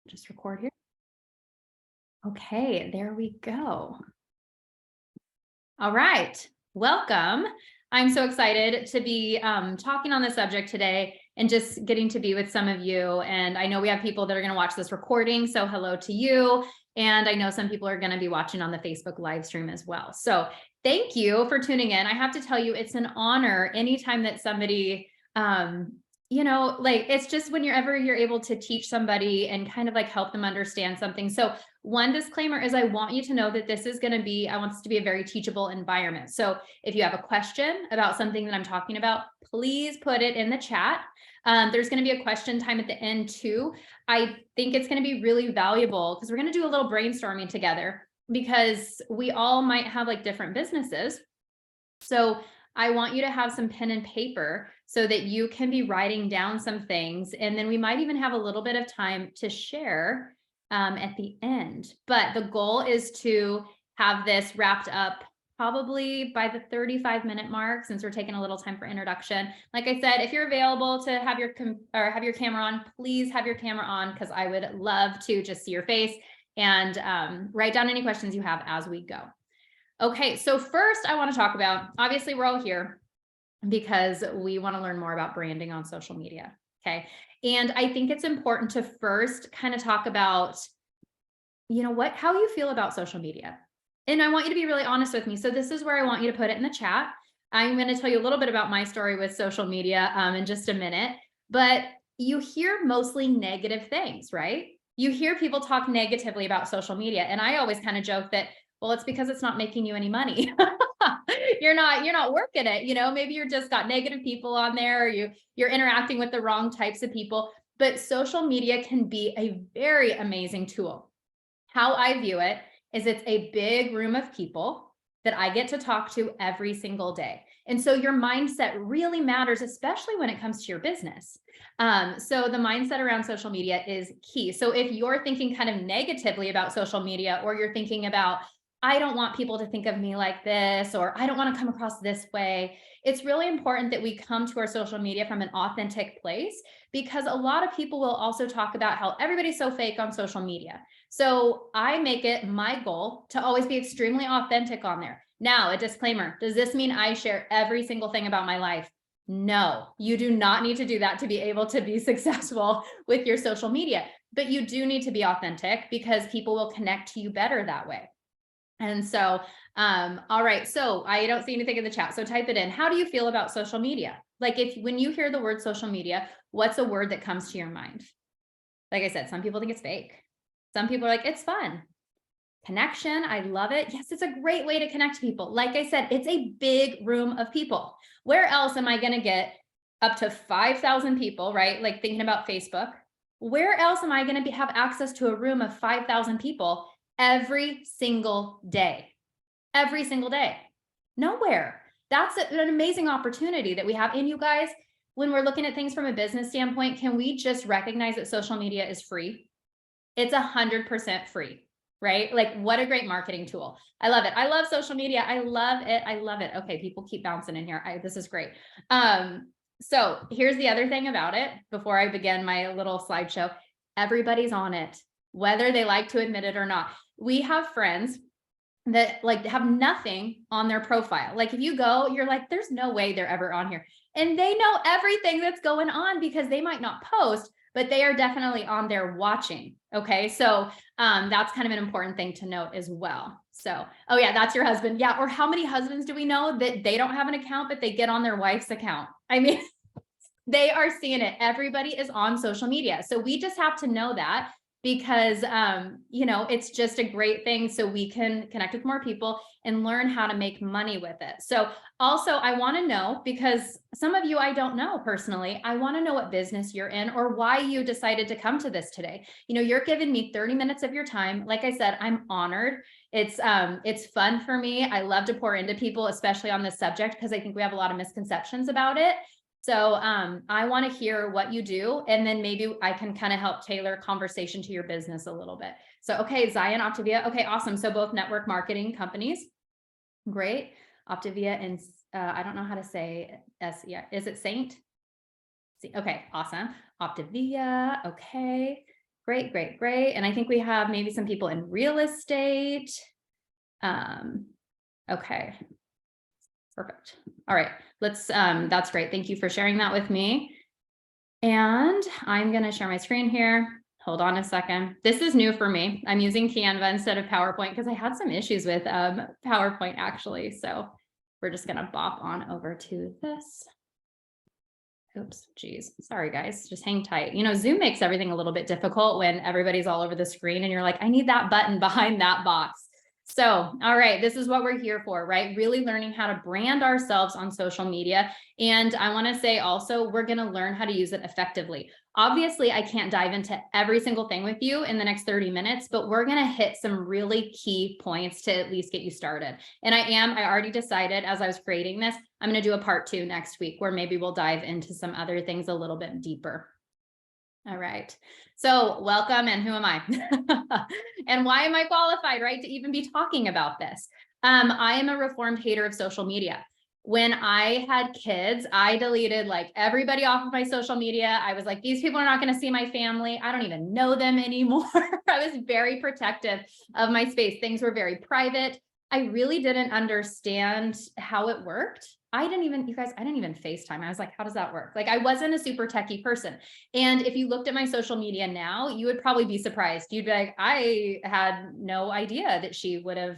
just record here. Okay, there we go. All right, welcome. I'm so excited to be talking on this subject today and just getting to be with some of you. And I know we have people that are going to watch this recording, so hello to you. And I know some people are going to be watching on the Facebook live stream as well. So thank you for tuning in. I have to tell you, it's an honor anytime that somebody like it's just whenever you're able to teach somebody and kind of like help them understand something. So one disclaimer is I want you to know that this is going to be, I want this to be a very teachable environment. So if you have a question about something that I'm talking about, please put it in the chat. There's going to be a question time at the end too. I think it's going to be really valuable because we're going to do a little brainstorming together because we all might have like different businesses. So I want you to have some pen and paper so that you can be writing down some things. And then we might even have a little bit of time to share at the end. But the goal is to have this wrapped up probably by the 35-minute mark, since we're taking a little time for introduction. Like I said, if you're available to have your camera on, please have your camera on, because I would love to just see your face and write down any questions you have as we go. Okay, so first I want to talk about, obviously we're all here because we want to learn more about branding on social media. Okay. And I think it's important to first kind of talk about, how you feel about social media. And I want you to be really honest with me. So this is where I want you to put it in the chat. I'm going to tell you a little bit about my story with social media in just a minute, but you hear mostly negative things, right? You hear people talk negatively about social media. And I always kind of joke that, well, it's because it's not making you any money. You're not working it, maybe you're just got negative people on there, or you're interacting with the wrong types of people. But social media can be a very amazing tool. How I view it is it's a big room of people that I get to talk to every single day. And so your mindset really matters, especially when it comes to your business. So the mindset around social media is key. So if you're thinking kind of negatively about social media, or you're thinking about, I don't want people to think of me like this, or I don't want to come across this way, it's really important that we come to our social media from an authentic place, because a lot of people will also talk about how everybody's so fake on social media. So I make it my goal to always be extremely authentic on there. Now, a disclaimer, does this mean I share every single thing about my life? No, you do not need to do that to be able to be successful with your social media, but you do need to be authentic because people will connect to you better that way. And so, all right, so I don't see anything in the chat, so type it in. How do you feel about social media? Like when you hear the word social media, what's a word that comes to your mind? Like I said, some people think it's fake. Some people are like, it's fun. Connection, I love it. Yes, it's a great way to connect to people. Like I said, it's a big room of people. Where else am I going to get up to 5,000 people, right? Like thinking about Facebook. Where else am I going to have access to a room of 5,000 people every single day? Every single day. Nowhere. That's an amazing opportunity that we have. And you guys, when we're looking at things from a business standpoint, can we just recognize that social media is free? It's 100% free, right? Like, what a great marketing tool. I love it. I love social media. I love it. I love it. Okay, people keep bouncing in here. This is great. So here's the other thing about it before I begin my little slideshow. Everybody's on it, whether they like to admit it or not. We have friends that like have nothing on their profile. Like if you go, you're like, there's no way they're ever on here. And they know everything that's going on because they might not post, but they are definitely on there watching. Okay. So that's kind of an important thing to note as well. So, oh yeah, that's your husband. Yeah. Or how many husbands do we know that they don't have an account, but they get on their wife's account? I mean, they are seeing it. Everybody is on social media. So we just have to know that, because it's just a great thing so we can connect with more people and learn how to make money with it. So also I want to know, because some of you I don't know personally, I want to know what business you're in or why you decided to come to this today. You're giving me 30 minutes of your time. Like I said, I'm honored. It's fun for me. I love to pour into people, especially on this subject, because I think we have a lot of misconceptions about it. So I want to hear what you do, and then maybe I can kind of help tailor conversation to your business a little bit. So, okay, Zion, Optavia. Okay, awesome. So both network marketing companies. Great. Optavia and I don't know how to say S. Yeah, is it Saint? Okay, awesome. Optavia. Okay, Great, great, great. And I think we have maybe some people in real estate. Okay. Perfect. All right. That's great. Thank you for sharing that with me. And I'm going to share my screen here. Hold on a second. This is new for me. I'm using Canva instead of PowerPoint because I had some issues with PowerPoint actually. So we're just going to bop on over to this. Oops, geez. Sorry, guys. Just hang tight. Zoom makes everything a little bit difficult when everybody's all over the screen and you're like, I need that button behind that box. So, all right, this is what we're here for, right? Really learning how to brand ourselves on social media. And I want to say also, we're going to learn how to use it effectively. Obviously, I can't dive into every single thing with you in the next 30 minutes, but we're going to hit some really key points to at least get you started. And I already decided as I was creating this, I'm going to do a part 2 next week where maybe we'll dive into some other things a little bit deeper. All right. So welcome. And who am I? And why am I qualified, right, to even be talking about this? I am a reformed hater of social media. When I had kids, I deleted like everybody off of my social media. I was like, these people are not going to see my family. I don't even know them anymore. I was very protective of my space. Things were very private. I really didn't understand how it worked. I didn't even FaceTime. I was like, how does that work? Like, I wasn't a super techie person. And if you looked at my social media now, you would probably be surprised. You'd be like, I had no idea that she would have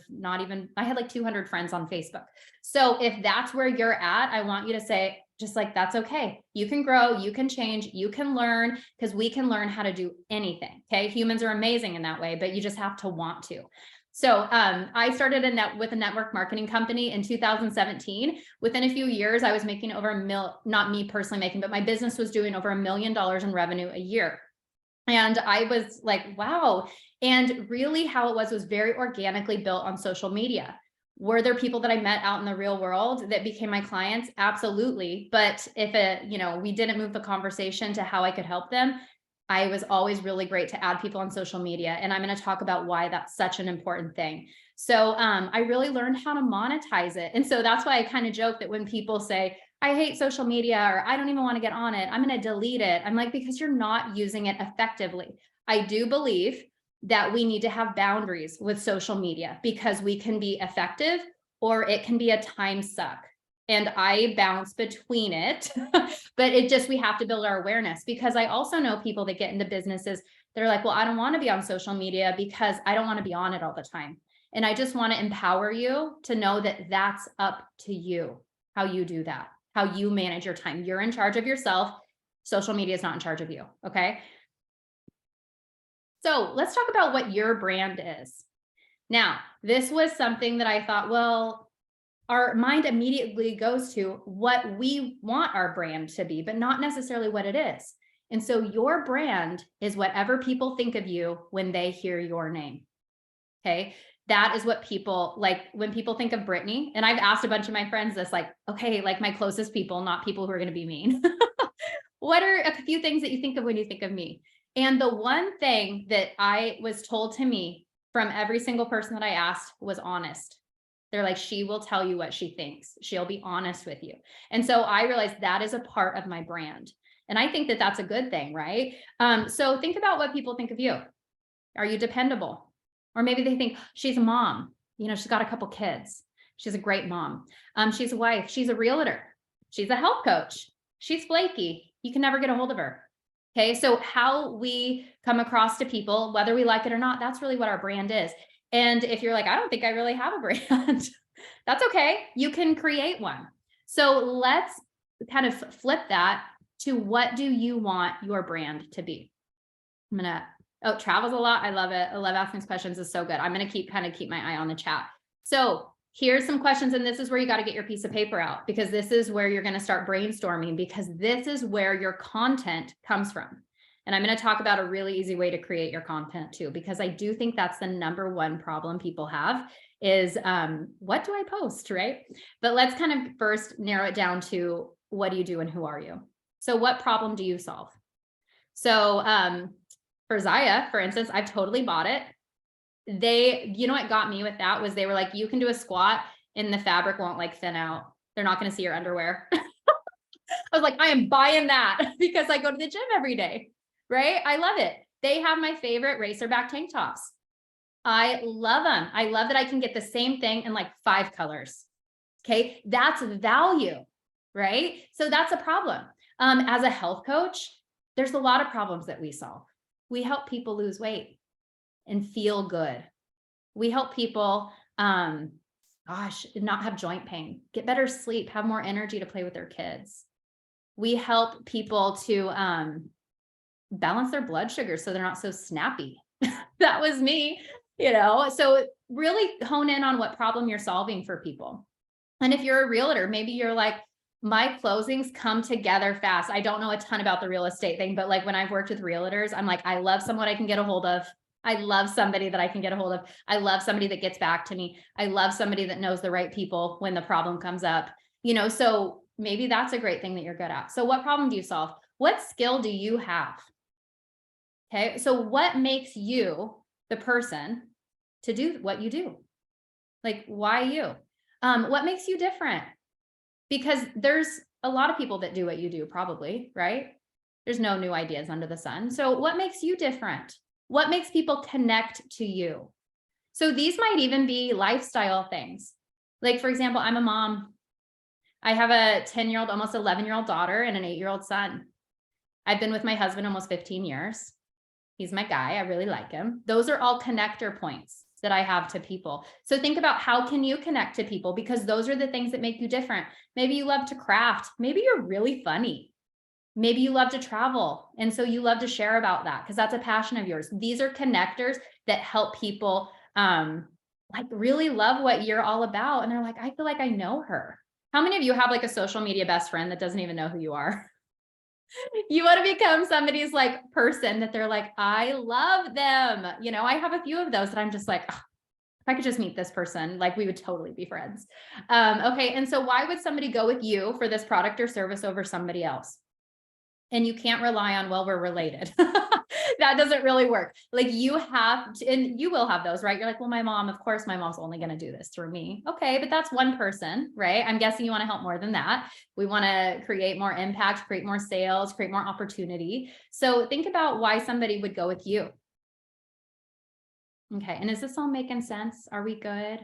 I had like 200 friends on Facebook. So if that's where you're at, I want you to say, just like, that's okay. You can grow, you can change, you can learn, because we can learn how to do anything. Okay. Humans are amazing in that way, but you just have to want to. So I started with a network marketing company in 2017. Within a few years, I was making over not me personally making, but my business was doing over $1 million in revenue a year. And I was like, wow. And really how it was very organically built on social media. Were there people that I met out in the real world that became my clients? Absolutely. But if we didn't move the conversation to how I could help them, I was always really great to add people on social media. And I'm going to talk about why that's such an important thing. So I really learned how to monetize it. And so that's why I kind of joke that when people say, I hate social media, or I don't even want to get on it, I'm going to delete it. I'm like, because you're not using it effectively. I do believe that we need to have boundaries with social media because we can be effective or it can be a time suck. And I bounce between it, but we have to build our awareness, because I also know people that get into businesses. They're like, well, I don't want to be on social media because I don't want to be on it all the time. And I just want to empower you to know that that's up to you, how you do that, how you manage your time. You're in charge of yourself. Social media is not in charge of you. Okay. So let's talk about what your brand is. Now, this was something that I thought, well, our mind immediately goes to what we want our brand to be, but not necessarily what it is. And so your brand is whatever people think of you when they hear your name. Okay. That is what people like when people think of Brittany. And I've asked a bunch of my friends this, like, okay, like my closest people, not people who are going to be mean. What are a few things that you think of when you think of me? And the one thing that I was told to me from every single person that I asked was honest. They're like, she will tell you what she thinks. She'll be honest with you. And so I realized that is a part of my brand. And I think that that's a good thing, right? So think about what people think of you. Are you dependable? Or maybe they think she's a mom. She's got a couple kids. She's a great mom. She's a wife. She's a realtor. She's a health coach. She's flaky. You can never get a hold of her. Okay. So how we come across to people, whether we like it or not, that's really what our brand is. And if you're like, I don't think I really have a brand, that's okay. You can create one. So let's kind of flip that to what do you want your brand to be? Travels a lot. I love it. I love asking these questions. It's so good. I'm going to keep my eye on the chat. So here's some questions. And this is where you got to get your piece of paper out, because this is where you're going to start brainstorming, because this is where your content comes from. And I'm going to talk about a really easy way to create your content too, because I do think that's the number one problem people have is, what do I post, right? But let's kind of first narrow it down to what do you do and who are you? So what problem do you solve? So for Zaya, for instance, I've totally bought it. What got me with that was they were like, you can do a squat and the fabric won't like thin out. They're not going to see your underwear. I was like, I am buying that because I go to the gym every day. Right? I love it. They have my favorite racerback tank tops. I love them. I love that I can get the same thing in like 5 colors. Okay. That's value, right? So that's a problem. As a health coach, there's a lot of problems that we solve. We help people lose weight and feel good. We help people, not have joint pain, get better sleep, have more energy to play with their kids. We help people to balance their blood sugar so they're not so snappy. That was me, so really hone in on what problem you're solving for people. And if you're a realtor, maybe you're like, my closings come together fast. I don't know a ton about the real estate thing, but like when I've worked with realtors, I'm like, I love someone I can get a hold of. I love somebody that I can get a hold of. I love somebody that gets back to me. I love somebody that knows the right people when the problem comes up, so maybe that's a great thing that you're good at. So what problem do you solve? What skill do you have? Okay. So what makes you the person to do what you do? Like, why you? What makes you different? Because there's a lot of people that do what you do, probably, right? There's no new ideas under the sun. So what makes you different? What makes people connect to you? So these might even be lifestyle things. Like, for example, I'm a mom. I have a 10-year-old, almost 11-year-old daughter and an 8-year-old son. I've been with my husband almost 15 years. He's my guy. I really like him. Those are all connector points that I have to people. So think about how can you connect to people, because those are the things that make you different. Maybe you love to craft. Maybe you're really funny. Maybe you love to travel. And so you love to share about that because that's a passion of yours. These are connectors that help people like really love what you're all about. And they're like, I feel like I know her. How many of you have like a social media best friend that doesn't even know who you are? You want to become somebody's like person that they're like, I love them. I have a few of those that I'm just like, oh, if I could just meet this person, like we would totally be friends. Okay. And so why would somebody go with you for this product or service over somebody else? And you can't rely on, well, we're related. That doesn't really work. Like you have to, and you will have those, right? You're like, well, my mom, of course, my mom's only going to do this through me. Okay. But that's one person, right? I'm guessing you want to help more than that. We want to create more impact, create more sales, create more opportunity. So think about why somebody would go with you. Okay. And is this all making sense? Are we good?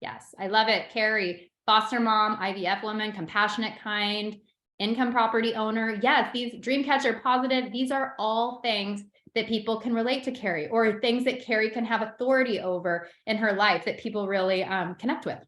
Yes. I love it. Carrie, foster mom, IVF woman, compassionate, kind, income property owner. Yes, these Dreamcatcher, positive. These are all things that people can relate to Carrie, or things that Carrie can have authority over in her life that people really connect with.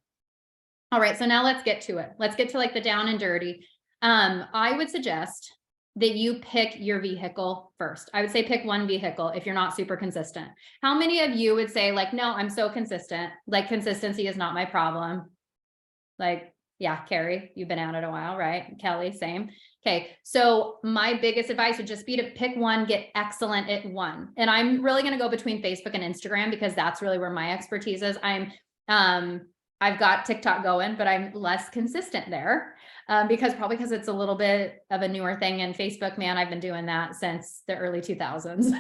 All right, so now let's get to it. Let's get to like the down and dirty. I would suggest that you pick your vehicle first. I would say pick one vehicle if you're not super consistent. How many of you would say like, no, I'm so consistent. Like consistency is not my problem. Like, yeah, Carrie, you've been at it a while, right? Kelly, same. Okay. So my biggest advice would just be to pick one, get excellent at one. And I'm really going to go between Facebook and Instagram because that's really where my expertise is. I've got TikTok going, but I'm less consistent there because it's a little bit of a newer thing. And Facebook, man, I've been doing that since the early 2000s.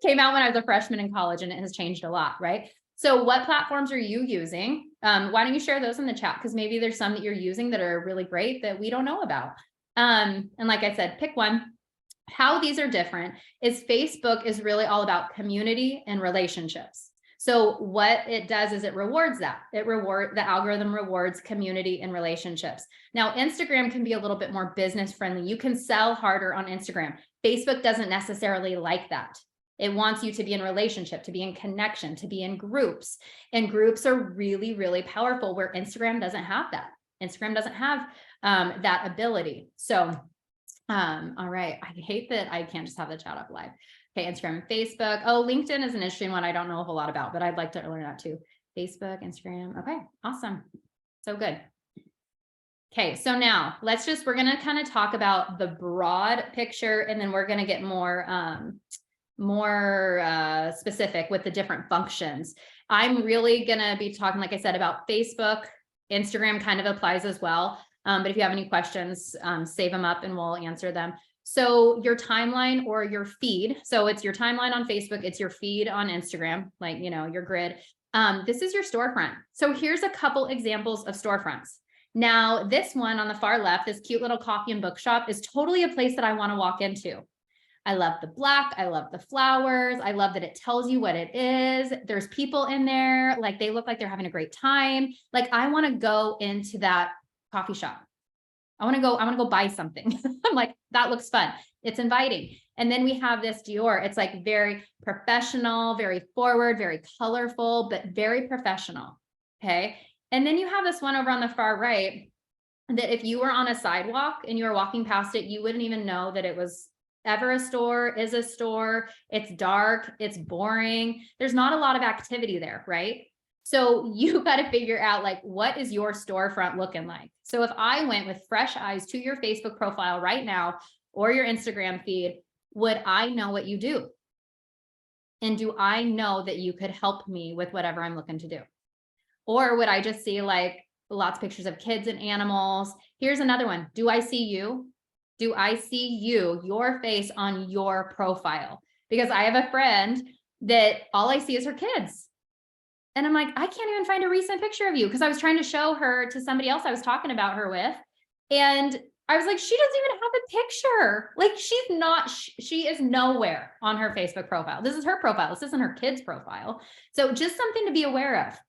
Came out when I was a freshman in college and it has changed a lot, right? So what platforms are you using? Why don't you share those in the chat? Because maybe there's some that you're using that are really great that we don't know about. And like I said, pick one. How these are different is Facebook is really all about community and relationships. So what it does is it rewards that. The algorithm rewards community and relationships. Now, Instagram can be a little bit more business friendly. You can sell harder on Instagram. Facebook doesn't necessarily like that. It wants you to be in relationship, to be in connection, to be in groups. And groups are really, really powerful where Instagram doesn't have that. Instagram doesn't have that ability. So, all right. I hate that I can't just have the chat up live. Okay, Instagram and Facebook. Oh, LinkedIn is an interesting one I don't know a whole lot about, but I'd like to learn that too. Facebook, Instagram. Okay, awesome. So good. Okay, so now we're going to kind of talk about the broad picture, and then we're going to get more specific with the different functions. I'm really going to be talking, like I said, about Facebook. Instagram kind of applies as well. But if you have any questions, save them up and we'll answer them. So your timeline or your feed. So it's your timeline on Facebook. It's your feed on Instagram, like, your grid. This is your storefront. So here's a couple examples of storefronts. Now, this one on the far left, this cute little coffee and bookshop is totally a place that I want to walk into. I love the black. I love the flowers. I love that it tells you what it is. There's people in there. Like they look like they're having a great time. Like I want to go into that coffee shop. I want to go buy something. I'm like, that looks fun. It's inviting. And then we have this Dior. It's like very professional, very forward, very colorful, but very professional. Okay. And then you have this one over on the far right that if you were on a sidewalk and you were walking past it, you wouldn't even know that it was ever a store, is a store. It's dark. It's boring. There's not a lot of activity there, right? So you got to figure out like, what is your storefront looking like? So if I went with fresh eyes to your Facebook profile right now or your Instagram feed, would I know what you do? And do I know that you could help me with whatever I'm looking to do? Or would I just see like lots of pictures of kids and animals? Here's another one. Do I see you? Do I see you, your face on your profile? Because I have a friend that all I see is her kids. And I'm like, I can't even find a recent picture of you because I was trying to show her to somebody else I was talking about her with. And I was like, she doesn't even have a picture. Like she is nowhere on her Facebook profile. This is her profile. This isn't her kid's profile. So just something to be aware of.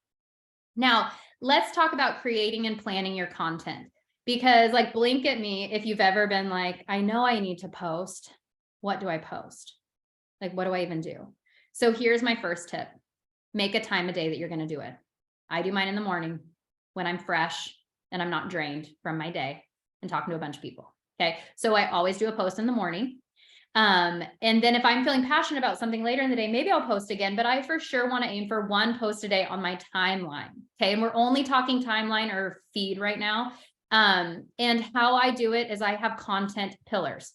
Now, let's talk about creating and planning your content, because like, blink at me if you've ever been like, I know I need to post. What do I post? Like, what do I even do? So here's my first tip. Make a time of day that you're going to do it. I do mine in the morning when I'm fresh and I'm not drained from my day and talking to a bunch of people. Okay. So I always do a post in the morning. And then if I'm feeling passionate about something later in the day, maybe I'll post again, but I for sure want to aim for one post a day on my timeline. Okay. And we're only talking timeline or feed right now. And how I do it is I have content pillars.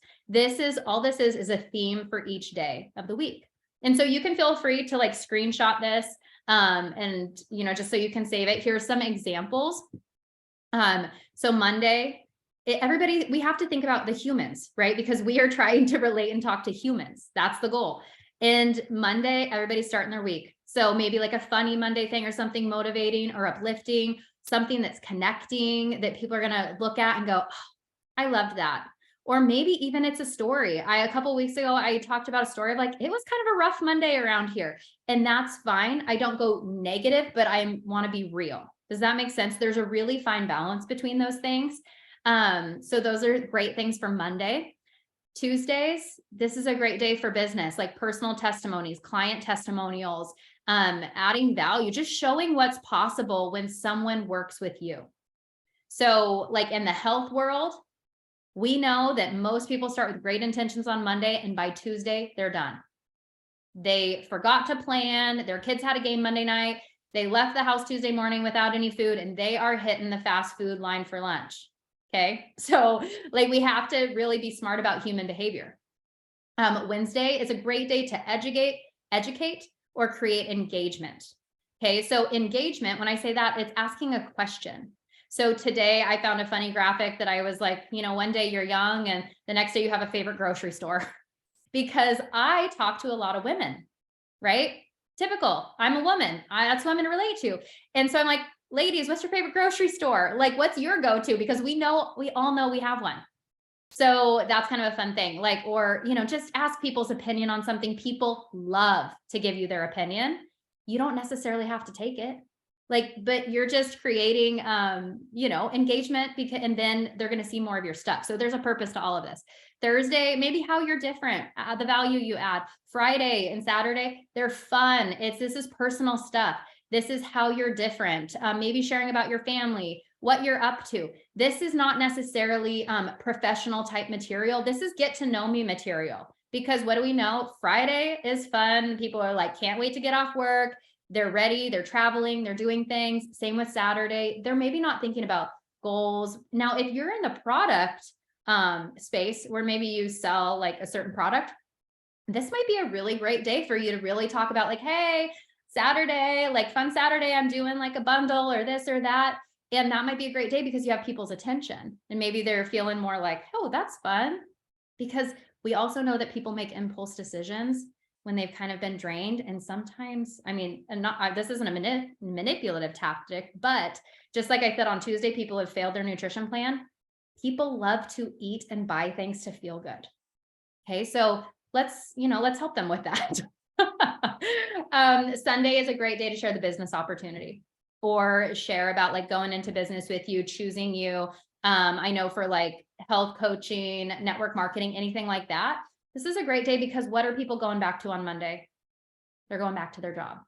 All this is a theme for each day of the week. And so you can feel free to like screenshot this, and, just so you can save it. Here's some examples. So Monday, we have to think about the humans, right? Because we are trying to relate and talk to humans. That's the goal. And Monday, everybody's starting their week. So maybe like a funny Monday thing or something motivating or uplifting, something that's connecting that people are going to look at and go, oh, I loved that. Or maybe even it's a story. A couple of weeks ago, I talked about a story of like, it was kind of a rough Monday around here, and that's fine. I don't go negative, but I want to be real. Does that make sense? There's a really fine balance between those things. So those are great things for Monday. Tuesdays, this is a great day for business, like personal testimonies, client testimonials, adding value, just showing what's possible when someone works with you. So like in the health world, we know that most people start with great intentions on Monday, and by Tuesday, they're done. They forgot to plan. Their kids had a game Monday night. They left the house Tuesday morning without any food, and they are hitting the fast food line for lunch. Okay. So like, we have to really be smart about human behavior. Wednesday is a great day to educate, or create engagement. Okay. So engagement, when I say that, it's asking a question. So today I found a funny graphic that I was like, one day you're young and the next day you have a favorite grocery store, because I talk to a lot of women, right? Typical. I'm a woman. That's who I'm going to relate to. And so I'm like, ladies, what's your favorite grocery store? Like, what's your go-to? Because we all know we have one. So that's kind of a fun thing. Like, or, just ask people's opinion on something. People love to give you their opinion. You don't necessarily have to take it. But you're just creating, engagement, and then they're going to see more of your stuff. So there's a purpose to all of this. Thursday, maybe how you're different, the value you add. Friday and Saturday, they're fun. This is personal stuff. This is how you're different. Maybe sharing about your family, what you're up to. This is not necessarily professional type material. This is get to know me material, because what do we know? Friday is fun. People are like, can't wait to get off work. They're ready, they're traveling, they're doing things. Same with Saturday. They're maybe not thinking about goals. Now, if you're in the product space where maybe you sell like a certain product, this might be a really great day for you to really talk about like, hey, Saturday, like fun Saturday, I'm doing like a bundle or this or that. And that might be a great day because you have people's attention, and maybe they're feeling more like, oh, that's fun. Because we also know that people make impulse decisions when they've kind of been drained. And sometimes, this isn't a manipulative tactic, but just like I said on Tuesday, people have failed their nutrition plan. People love to eat and buy things to feel good. Okay. So let's help them with that. Sunday is a great day to share the business opportunity or share about like going into business with you, choosing you. I know for like health coaching, network marketing, anything like that, this is a great day because what are people going back to on Monday? They're going back to their job.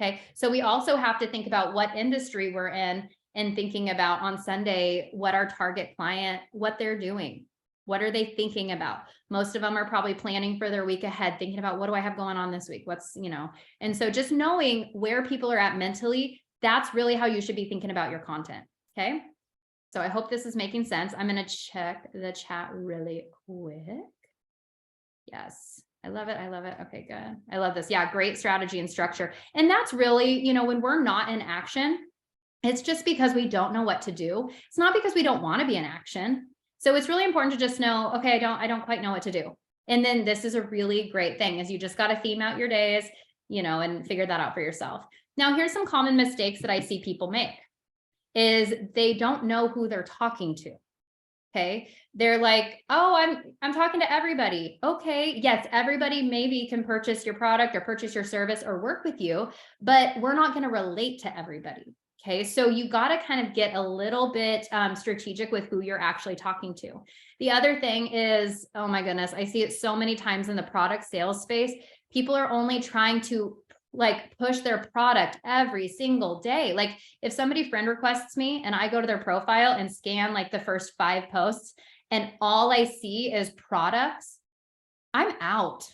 Okay. So we also have to think about what industry we're in and thinking about on Sunday, what our target client, what they're doing. What are they thinking about? Most of them are probably planning for their week ahead, thinking about what do I have going on this week? What's, and so just knowing where people are at mentally, that's really how you should be thinking about your content. Okay. So I hope this is making sense. I'm going to check the chat really quick. Yes. I love it. I love it. Okay, good. I love this. Yeah. Great strategy and structure. And that's really, when we're not in action, it's just because we don't know what to do. It's not because we don't want to be in action. So it's really important to just know, okay, I don't quite know what to do. And then this is a really great thing is you just got to theme out your days, and figure that out for yourself. Now, here's some common mistakes that I see people make is they don't know who they're talking to. Okay. They're like, oh, I'm talking to everybody. Okay. Yes. Everybody maybe can purchase your product or purchase your service or work with you, but we're not going to relate to everybody. Okay. So you got to kind of get a little bit strategic with who you're actually talking to. The other thing is, oh my goodness, I see it so many times in the product sales space. People are only trying to like push their product every single day. Like if somebody friend requests me and I go to their profile and scan like the first 5 posts and all I see is products, I'm out.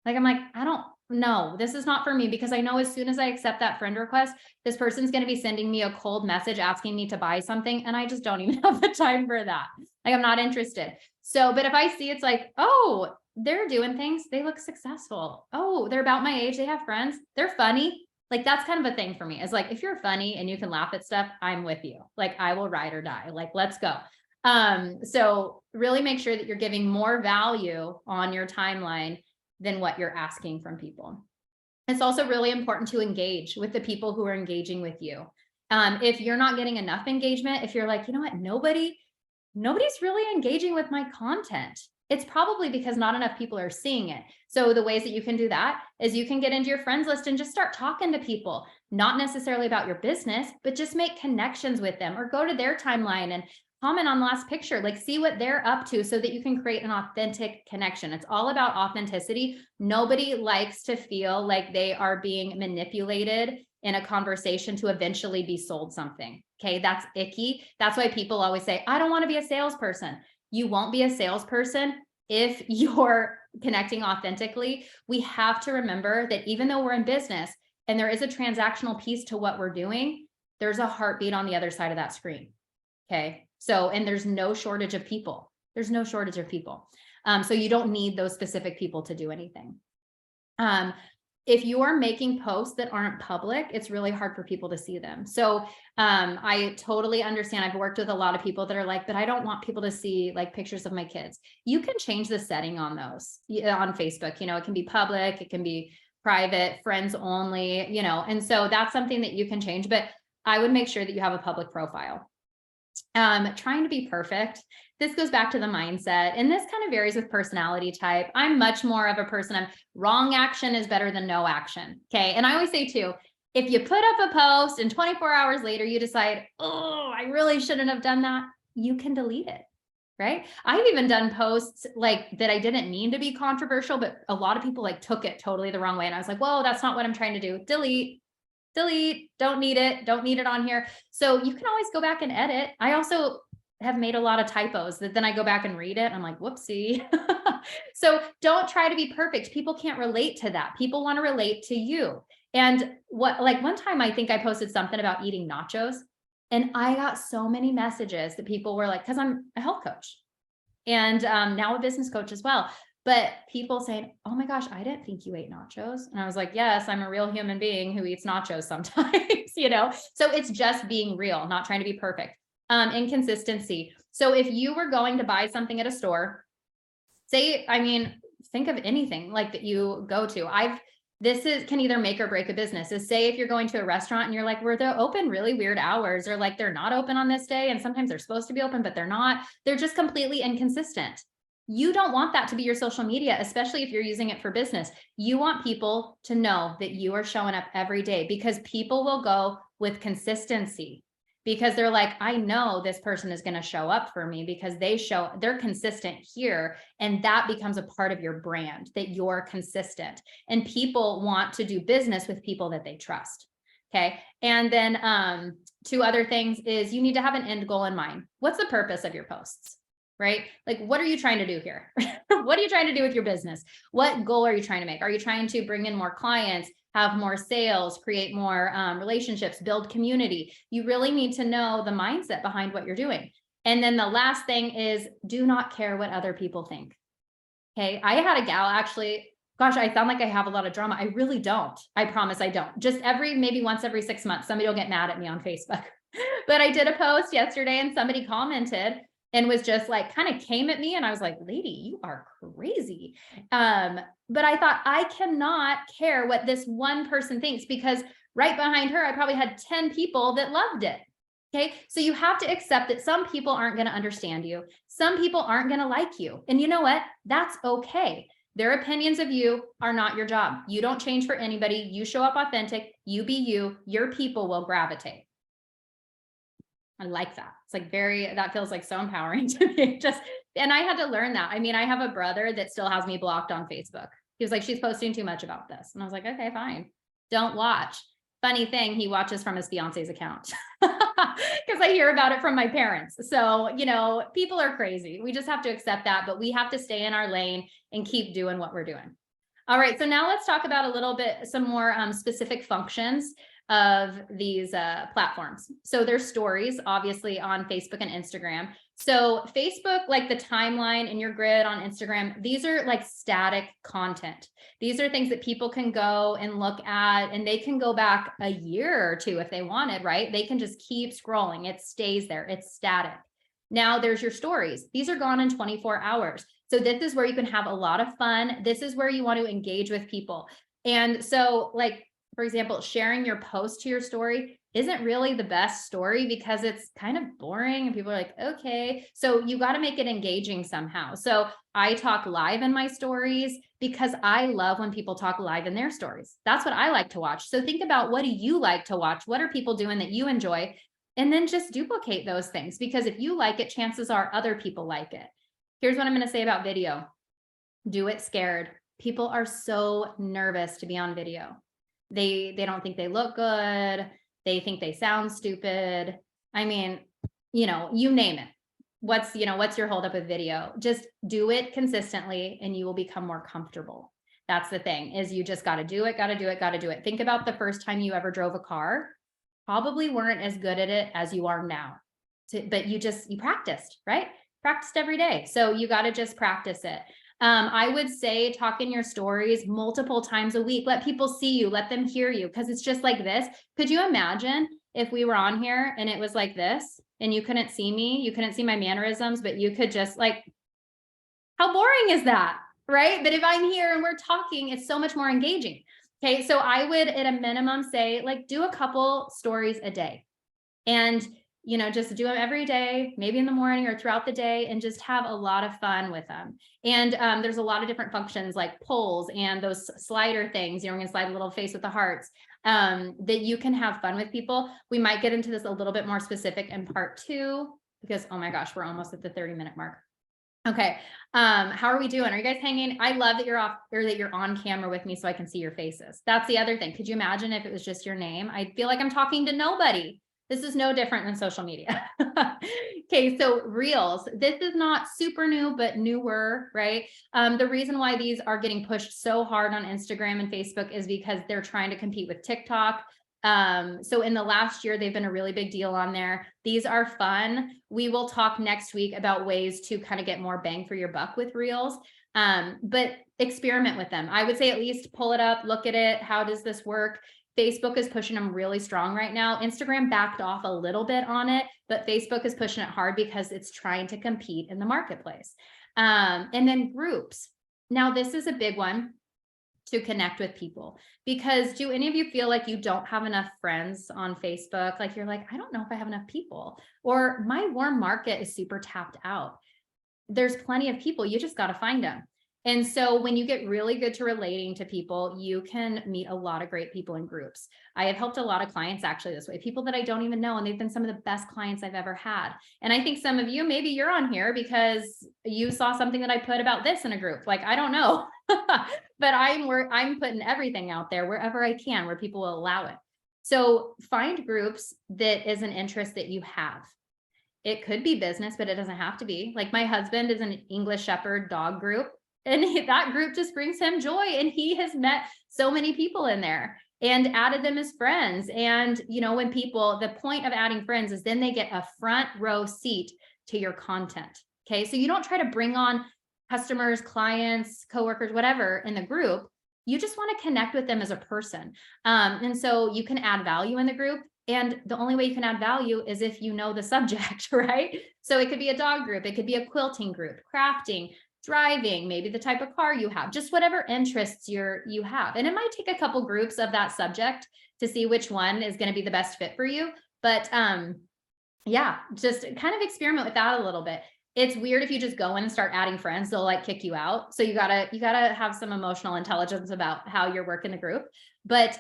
Like, I'm like, I don't know, this is not for me because I know as soon as I accept that friend request, this person's going to be sending me a cold message asking me to buy something. And I just don't even have the time for that. Like, I'm not interested. So, but if I see it's like, oh, they're doing things, they look successful. Oh, they're about my age. They have friends. They're funny. Like that's kind of a thing for me. It's like, if you're funny and you can laugh at stuff, I'm with you. Like I will ride or die. Like, let's go. So really make sure that you're giving more value on your timeline than what you're asking from people. It's also really important to engage with the people who are engaging with you. If you're not getting enough engagement, if you're like, you know what, nobody's really engaging with my content, it's probably because not enough people are seeing it. So the ways that you can do that is you can get into your friends list and just start talking to people, not necessarily about your business, but just make connections with them or go to their timeline and comment on the last picture, like see what they're up to so that you can create an authentic connection. It's all about authenticity. Nobody likes to feel like they are being manipulated in a conversation to eventually be sold something. Okay, that's icky. That's why people always say, I don't want to be a salesperson. You won't be a salesperson if you're connecting authentically. We have to remember that even though we're in business and there is a transactional piece to what we're doing, there's a heartbeat on the other side of that screen. Okay. So, and there's no shortage of people. There's no shortage of people. So you don't need those specific people to do anything. If you're making posts that aren't public, it's really hard for people to see them. So I totally understand. I've worked with a lot of people that are like, but I don't want people to see like pictures of my kids. You can change the setting on those on Facebook. It can be public, it can be private, friends only, and so that's something that you can change. But I would make sure that you have a public profile. Trying to be perfect. This goes back to the mindset, and this kind of varies with personality type. I'm much more of a person of wrong action is better than no action. Okay. And I always say too, if you put up a post and 24 hours later, you decide, oh, I really shouldn't have done that, you can delete it. Right. I've even done posts like that I didn't mean to be controversial, but a lot of people like took it totally the wrong way. And I was like, whoa, that's not what I'm trying to do. Delete, don't need it on here. So you can always go back and edit. I also have made a lot of typos that then I go back and read it and I'm like, whoopsie. So don't try to be perfect. People can't relate to that. People want to relate to you. And one time I think I posted something about eating nachos and I got so many messages that people were like, because I'm a health coach and now a business coach as well. But people saying, oh my gosh, I didn't think you ate nachos. And I was like, yes, I'm a real human being who eats nachos sometimes, So it's just being real, not trying to be perfect. Inconsistency. So if you were going to buy something at a store, think of anything like that you go to. This can either make or break a business. Is say if you're going to a restaurant and you're like, were they open really weird hours, or like they're not open on this day. And sometimes they're supposed to be open, but they're not. They're just completely inconsistent. You don't want that to be your social media, especially if you're using it for business. You want people to know that you are showing up every day, because people will go with consistency, because they're like, I know this person is going to show up for me because they're consistent here. And that becomes a part of your brand, that you're consistent, and people want to do business with people that they trust. Okay. And then two other things is you need to have an end goal in mind. What's the purpose of your posts? Right? Like, what are you trying to do here? What are you trying to do with your business? What goal are you trying to make? Are you trying to bring in more clients, have more sales, create more relationships, build community? You really need to know the mindset behind what you're doing. And then the last thing is, do not care what other people think. Okay. I had a gal actually, gosh, I sound like I have a lot of drama. I really don't. I promise I don't. Just maybe once every 6 months, somebody will get mad at me on Facebook. But I did a post yesterday and somebody commented and was just like, kind of came at me. And I was like, lady, you are crazy. But I thought, I cannot care what this one person thinks, because right behind her, I probably had 10 people that loved it. Okay. So you have to accept that some people aren't going to understand you. Some people aren't going to like you. And you know what? That's okay. Their opinions of you are not your job. You don't change for anybody. You show up authentic, you be you, your people will gravitate. I like that. It's like that feels like so empowering to me. And I had to learn that. I mean, I have a brother that still has me blocked on Facebook. He was like, she's posting too much about this. And I was like, okay, fine. Don't watch. Funny thing, he watches from his fiance's account because I hear about it from my parents. So, people are crazy. We just have to accept that, but we have to stay in our lane and keep doing what we're doing. All right. So now let's talk about some more specific functions of these platforms. So there's stories, obviously, on Facebook and Instagram. So Facebook, like the timeline in your grid on Instagram, these are like static content. These are things that people can go and look at, and they can go back a year or two if they wanted, right? They can just keep scrolling. It stays there. It's static. Now there's your stories. These are gone in 24 hours. So this is where you can have a lot of fun. This is where you want to engage with people. And so, like, for example, sharing your post to your story isn't really the best story because it's kind of boring and people are like, okay. So you got to make it engaging somehow. So I talk live in my stories because I love when people talk live in their stories. That's what I like to watch. So think about, what do you like to watch? What are people doing that you enjoy? And then just duplicate those things, because if you like it, chances are other people like it. Here's what I'm going to say about video. Do it scared. People are so nervous to be on video. They don't think they look good. They think they sound stupid. I mean, you name it. What's your holdup with video? Just do it consistently and you will become more comfortable. That's the thing, is you just got to do it. Think about the first time you ever drove a car. Probably weren't as good at it as you are now. But you practiced, right? Practiced every day. So you got to just practice it. I would say talk in your stories multiple times a week. Let people see you, let them hear you, because it's just like this. Could you imagine if we were on here and it was like this and you couldn't see me, you couldn't see my mannerisms, but you could just how boring is that, right? But if I'm here and we're talking, it's so much more engaging. Okay, so I would at a minimum say, do a couple stories a day, and just do them every day, maybe in the morning or throughout the day, and just have a lot of fun with them. And there's a lot of different functions like polls and those slider things. We're going to slide a little face with the hearts, that you can have fun with people. We might get into this a little bit more specific in part 2, because, oh my gosh, we're almost at the 30-minute mark. Okay. How are we doing? Are you guys hanging? I love that you're off, or that you're on camera with me so I can see your faces. That's the other thing. Could you imagine if it was just your name? I feel like I'm talking to nobody. This is no different than social media. Okay, so Reels. This is not super new, but newer, right? The reason why these are getting pushed so hard on Instagram and Facebook is because they're trying to compete with TikTok. So in the last year, they've been a really big deal on there. These are fun. We will talk next week about ways to kind of get more bang for your buck with Reels. But experiment with them. I would say at least pull it up, look at it. How does this work? Facebook is pushing them really strong right now. Instagram backed off a little bit on it, but Facebook is pushing it hard because it's trying to compete in the marketplace. And then groups. Now, this is a big one to connect with people, because do any of you feel like you don't have enough friends on Facebook? Like you're like, I don't know if I have enough people, or my warm market is super tapped out. there's plenty of people, you just got to find them. And so when you get really good to relating to people, you can meet a lot of great people in groups. I have helped a lot of clients actually this way, people that I don't even know, and they've been some of the best clients I've ever had. And I think some of you, maybe you're on here because you saw something that I put about this in a group. Like, I don't know, but I'm putting everything out there wherever I can, where people will allow it. So find groups that is an interest that you have. It could be business, but it doesn't have to be. Like, my husband is an English Shepherd dog group, and that group just brings him joy. And he has met so many people in there and added them as friends. And, you know, when people, the point of adding friends is then they get a front row seat to your content. Okay. So you don't try to bring on customers, clients, coworkers, whatever in the group. You just want to connect with them as a person. And so you can add value in the group. And the only way you can add value is if you know the subject, right? So it could be a dog group, it could be a quilting group, crafting, driving, maybe the type of car you have, just whatever interests you have. And it might take a couple groups of that subject to see which one is going to be the best fit for you. But yeah, just kind of experiment with that a little bit. It's weird if you just go in and start adding friends, they'll like kick you out. So you gotta have some emotional intelligence about how you're working the group. But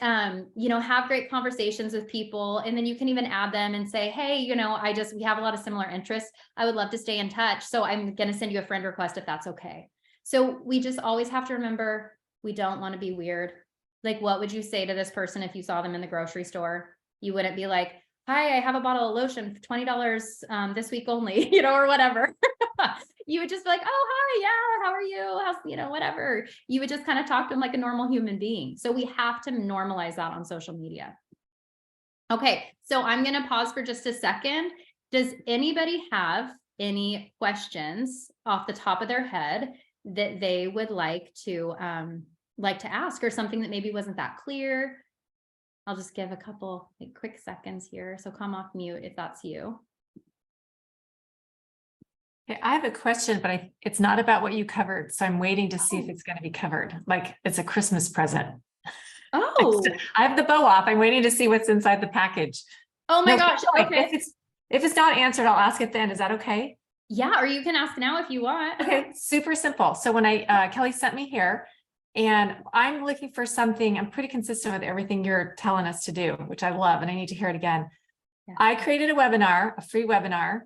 you know, have great conversations with people, and then you can even add them and say, hey, you know, we have a lot of similar interests. I would love to stay in touch. So I'm gonna send you a friend request if that's okay. So we just always have to remember, we don't want to be weird. Like, what would you say to this person if you saw them in the grocery store? You wouldn't be like, hi, I have a bottle of lotion for $20 this week only, you know, or whatever. You would just be like, oh, hi, yeah, how are you? How's, you know, whatever. You would just kind of talk to them like a normal human being. So we have to normalize that on social media. Okay, so I'm going to pause for just a second. Does anybody have any questions off the top of their head that they would like to ask, or something that maybe wasn't that clear? I'll just give a couple quick seconds here. So come off mute if that's you. Okay, I have a question, but it's not about what you covered. So I'm waiting to see if it's going to be covered. Like, it's a Christmas present. Oh, I have the bow off. I'm waiting to see what's inside the package. oh my gosh. Okay. If it's not answered, I'll ask it then. Is that okay? Yeah, or you can ask now if you want. Okay, super simple. So when Kelly sent me here, and I'm looking for something, I'm pretty consistent with everything you're telling us to do, which I love, and I need to hear it again. Yeah. I created a webinar, a free webinar.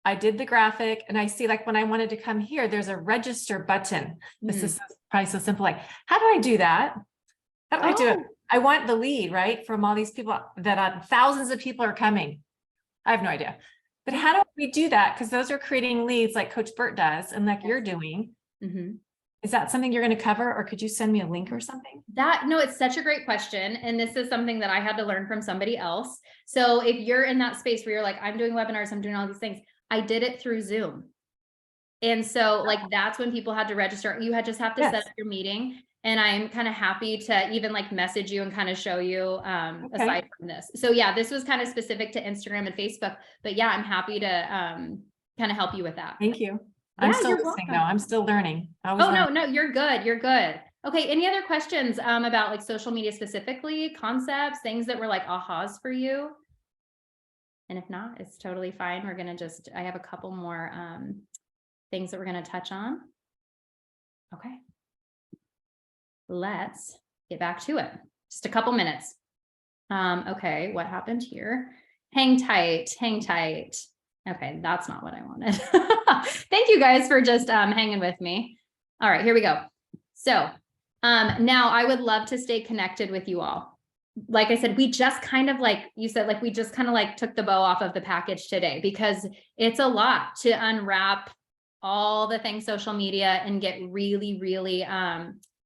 I did the graphic, and I see, like, when I wanted to come here, there's a register button. This is probably so simple. Like, how do I do that? How do I do it? I want the lead, right? From all these people that thousands of people are coming. I have no idea. But how do we do that? Because those are creating leads like Coach Burt does, and like you're doing. Mm-hmm. Is that something you're going to cover, or could you send me a link or something? No, it's such a great question. And this is something that I had to learn from somebody else. So if you're in that space where you're like, I'm doing webinars, I'm doing all these things, I did it through Zoom. And so like, that's when people had to register. You just have to set up your meeting. And I'm kind of happy to even like message you and kind of show you aside from this. So yeah, this was kind of specific to Instagram and Facebook, but yeah, I'm happy to kind of help you with that. Thank you. I'm still listening though. I'm still learning. No, you're good. You're good. Okay. Any other questions about like social media specifically, concepts, things that were like ahas for you? And if not, it's totally fine. We're going to I have a couple more things that we're going to touch on. Okay. Let's get back to it. Just a couple minutes. Okay. What happened here? Hang tight, hang tight. Okay. That's not what I wanted. Thank you guys for just hanging with me. All right, here we go. So now I would love to stay connected with you all. Like I said, we just kind of like you said, like we just kind of like took the bow off of the package today, because it's a lot to unwrap all the things social media and get really, really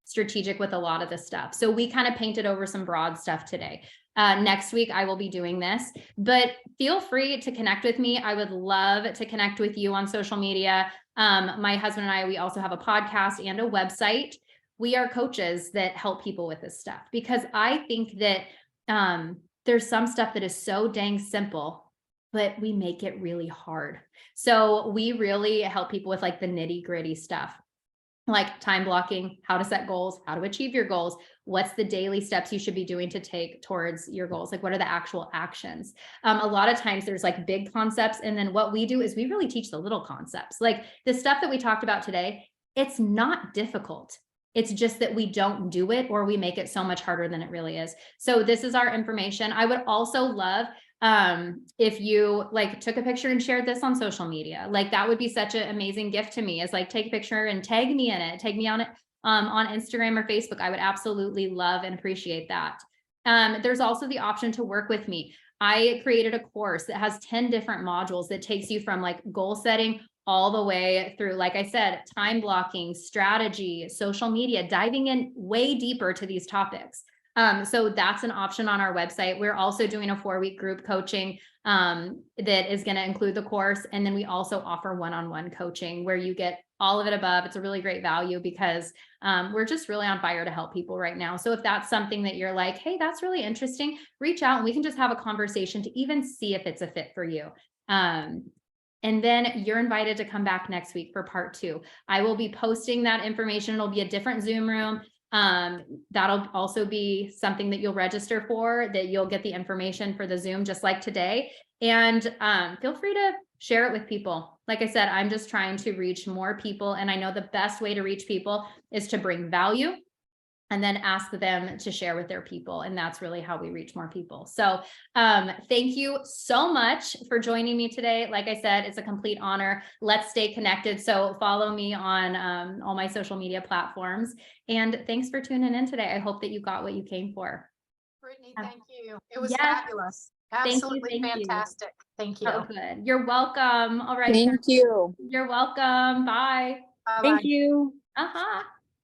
strategic with a lot of this stuff. So we kind of painted over some broad stuff today. Next week, I will be doing this, but feel free to connect with me. I would love to connect with you on social media. My husband and I, we also have a podcast and a website. We are coaches that help people with this stuff, because I think that there's some stuff that is so dang simple, but we make it really hard. So we really help people with like the nitty gritty stuff. like time blocking, how to set goals, how to achieve your goals, what's the daily steps you should be doing to take towards your goals, like what are the actual actions. A lot of times there's like big concepts, and then what we do is we really teach the little concepts, like the stuff that we talked about today. It's not difficult. It's just that we don't do it, or we make it so much harder than it really is. So this is our information. I would also love if you like took a picture and shared this on social media. Like that would be such an amazing gift to me, is like take a picture and tag me in it, tag me on it on Instagram or Facebook. I would absolutely love and appreciate that. There's also the option to work with me. I created a course that has 10 different modules that takes you from like goal setting all the way through, like I said, time blocking, strategy, social media, diving in way deeper to these topics. So that's an option on our website. We're also doing a 4-week group coaching that is going to include the course. And then we also offer one-on-one coaching where you get all of it above. It's a really great value because we're just really on fire to help people right now. So if that's something that you're like, hey, that's really interesting, reach out and we can just have a conversation to even see if it's a fit for you. And then you're invited to come back next week for part 2. I will be posting that information. It'll be a different Zoom room. That'll also be something that you'll register for, that you'll get the information for the Zoom just like today. And feel free to share it with people. Like I said, I'm just trying to reach more people. And I know the best way to reach people is to bring value and then ask them to share with their people. And that's really how we reach more people. So thank you so much for joining me today. Like I said, it's a complete honor. Let's stay connected. So follow me on all my social media platforms. And thanks for tuning in today. I hope that you got what you came for. Brittany, thank you. It was Yes. fabulous. Absolutely Thank you. fantastic. Thank you. Oh, good. You're welcome. All right. Thank you. You're welcome. Bye. Bye-bye. Thank you. Uh-huh.